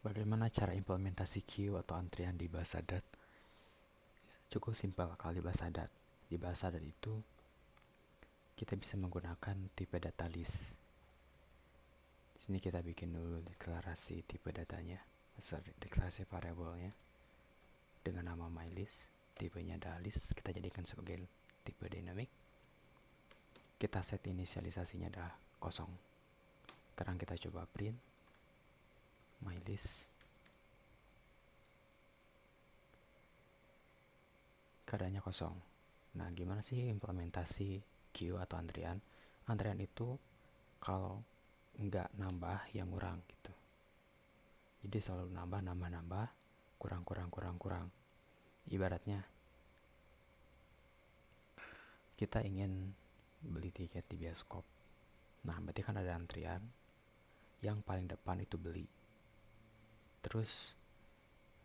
Bagaimana cara implementasi queue atau antrian di bahasa Dart? Cukup simpel kalau di bahasa Dart. Di bahasa Dart itu kita bisa menggunakan tipe data list. Di sini kita bikin dulu deklarasi tipe datanya, deklarasi variabelnya dengan nama mylist. Tipenya adalah list, kita jadikan sebagai tipe dynamic. Kita set inisialisasinya adalah kosong. Sekarang kita coba print mylist. Keadaannya kosong. Nah, gimana sih implementasi queue atau antrian? Antrian itu kalau nggak nambah yang kurang gitu. Jadi selalu nambah, kurang. Ibaratnya kita ingin beli tiket di bioskop. Nah, berarti kan ada antrian, yang paling depan itu beli. Terus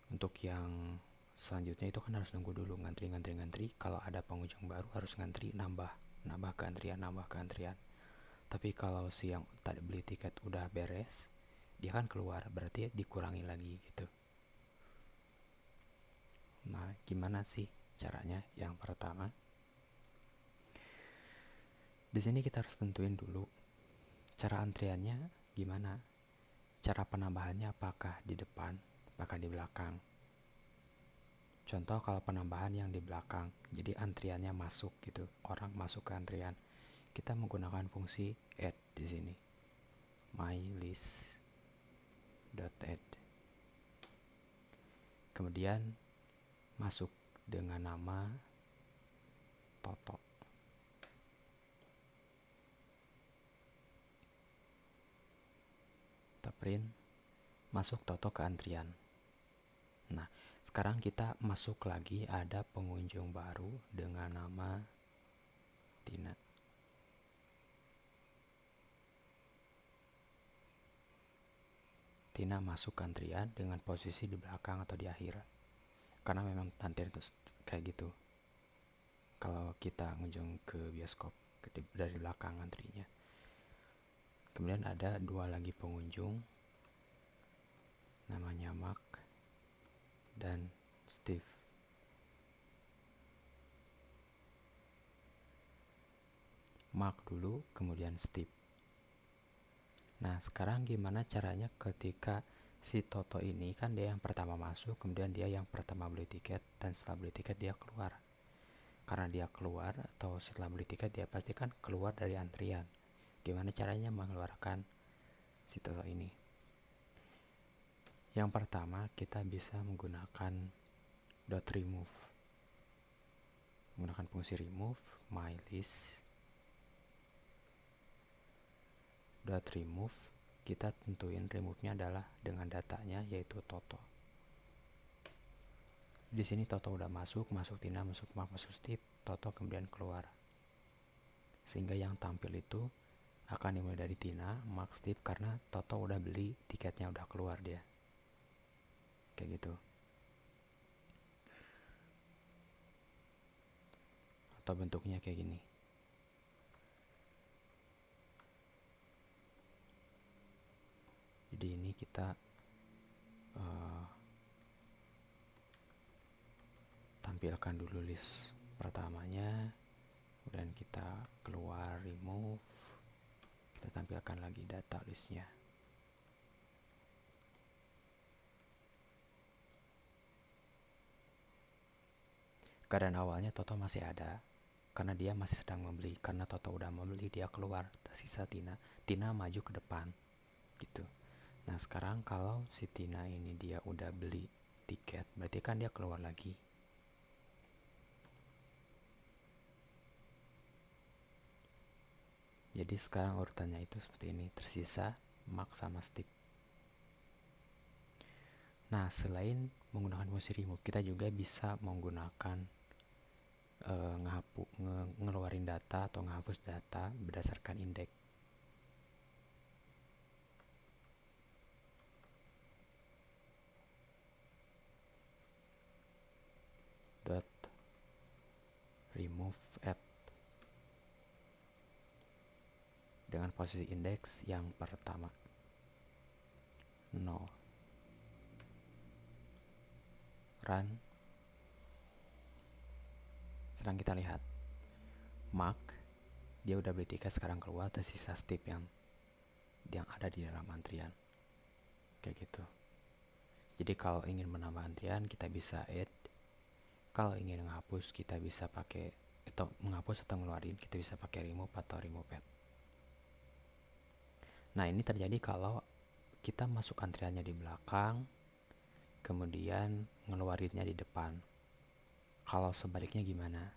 untuk yang selanjutnya itu kan harus nunggu dulu, ngantri. Kalau ada pengunjung baru harus ngantri, nambah ke antrian. Tapi kalau si yang tadi beli tiket udah beres, dia kan keluar, berarti dikurangi lagi gitu. Nah, gimana sih caranya? Yang pertama, di sini kita harus tentuin dulu cara antriannya gimana. Cara penambahannya apakah di depan, apakah di belakang. Contoh kalau penambahan yang di belakang, jadi antriannya masuk gitu, orang masuk ke antrian. Kita menggunakan fungsi add di sini. mylist.add. Kemudian masuk dengan nama Toto. Kita print, masuk Toto ke antrian. Nah, sekarang kita masuk lagi, ada pengunjung baru dengan nama Tina. Tina masuk ke antrian dengan posisi di belakang atau di akhir. Karena memang antrian itu kayak gitu. Kalau kita ngunjung ke bioskop dari belakang antrinya. Kemudian ada dua lagi pengunjung, namanya Mark dan Steve. Mark dulu, kemudian Steve. Nah, sekarang gimana caranya ketika si Toto ini kan dia yang pertama masuk, kemudian dia yang pertama beli tiket, dan setelah beli tiket dia keluar. Karena dia keluar atau setelah beli tiket dia pasti kan keluar dari antrian. Gimana caranya mengeluarkan si Toto ini? Yang pertama kita bisa menggunakan .remove. Menggunakan fungsi remove mylist .remove. Kita tentuin remove-nya adalah dengan datanya yaitu Toto. Di sini Toto udah masuk Tina, masuk Mark, masuk Steve, Toto kemudian keluar. Sehingga yang tampil itu akan dimulai dari Tina, Mark, Steve karena Toto udah beli tiketnya, udah keluar dia. Kayak gitu. Atau bentuknya kayak gini. Jadi ini kita tampilkan dulu list pertamanya, kemudian kita keluar remove, kita tampilkan lagi data listnya. Keadaan awalnya Toto masih ada karena dia masih sedang membeli. Karena Toto udah membeli, dia keluar, tersisa Tina maju ke depan gitu. Nah, sekarang kalau si Tina ini dia udah beli tiket, berarti kan dia keluar lagi. Jadi sekarang urutannya itu seperti ini, tersisa Mark sama Steve. Nah, selain menggunakan fungsi remove, kita juga bisa menggunakan ngeluarin data atau ngehapus data berdasarkan indeks. Dot remove at dengan posisi indeks yang pertama 0. run. Sekarang kita lihat mark, dia udah beli tiket, sekarang keluar, tersisa step yang ada di dalam antrian kayak gitu. Jadi kalau ingin menambah antrian kita bisa add, kalau ingin menghapus kita bisa pakai, atau menghapus atau ngeluarin kita bisa pakai remove atau remove add. Nah ini terjadi kalau kita masuk antriannya di belakang, kemudian ngeluarinnya di depan. Kalau sebaliknya gimana?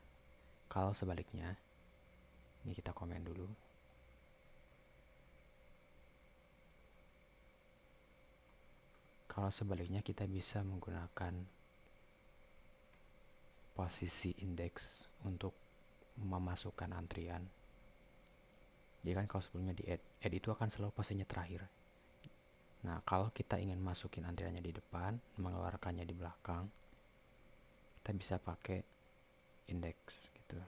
Kalau sebaliknya, ini kita komen dulu. Kalau sebaliknya kita bisa menggunakan posisi indeks untuk memasukkan antrian. Jadi kan kalau sebelumnya di add itu akan selalu posisinya terakhir. Nah kalau kita ingin masukin antriannya di depan, mengeluarkannya di belakang, kita bisa pakai indeks gitu.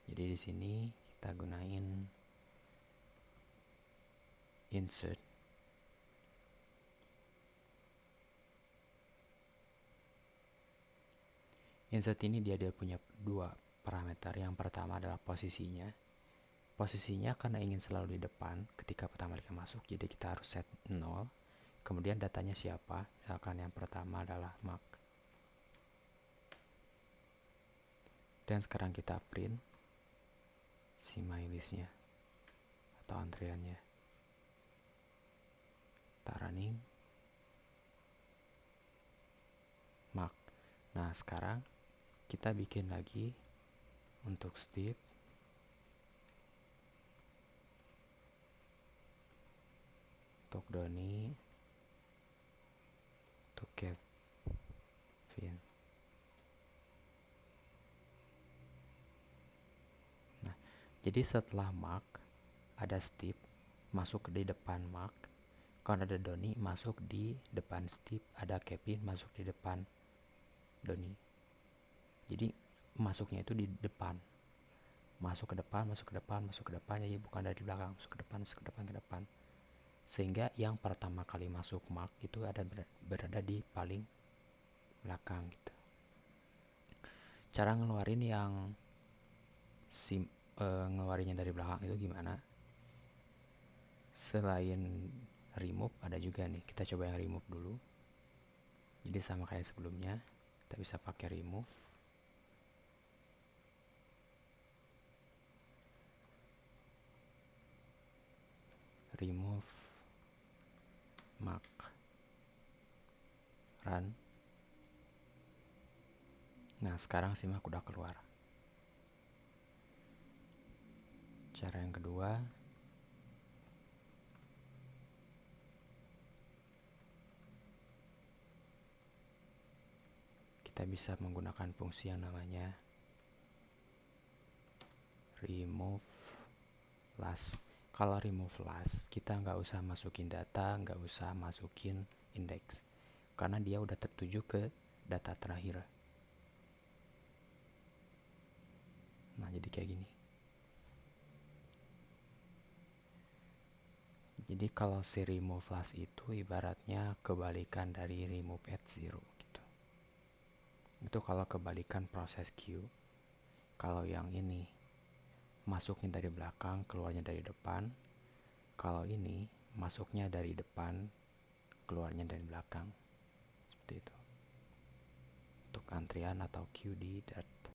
Jadi di sini kita gunain insert. Insert ini dia punya dua parameter. Yang pertama adalah posisinya. Posisinya karena ingin selalu di depan ketika pertama kali masuk, jadi kita harus set 0. Kemudian datanya siapa? Misalkan yang pertama adalah mark. Dan sekarang kita print si my listnya atau antriannya. Kita running mark. Nah sekarang kita bikin lagi untuk step. Untuk Doni, untuk Kevin. Nah, jadi setelah mark ada step masuk di depan mark. Kalau ada Doni masuk di depan step, ada Kevin masuk di depan Doni. Jadi masuknya itu di depan. Masuk ke depan, masuk ke depan, masuk ke depan, jadi bukan dari belakang, masuk ke depan, masuk ke depan, ke depan. Sehingga yang pertama kali masuk mark itu berada di paling belakang gitu. Cara ngeluarin yang ngeluarinnya dari belakang itu gimana? Selain remove ada juga nih, kita coba yang remove dulu. Jadi sama kayak sebelumnya, kita bisa pakai remove. Remove mark, run. Nah sekarang si mark udah keluar. Cara yang kedua, kita bisa menggunakan fungsi yang namanya remove last. Kalau remove last, kita nggak usah masukin data, nggak usah masukin indeks, karena dia udah tertuju ke data terakhir. Nah jadi kayak gini. Jadi kalau si remove last itu ibaratnya kebalikan dari remove at zero gitu. Itu kalau kebalikan proses queue. Kalau yang ini masuknya dari belakang, keluarnya dari depan. Kalau ini masuknya dari depan, keluarnya dari belakang. Seperti itu. Untuk antrian atau queue di Dart.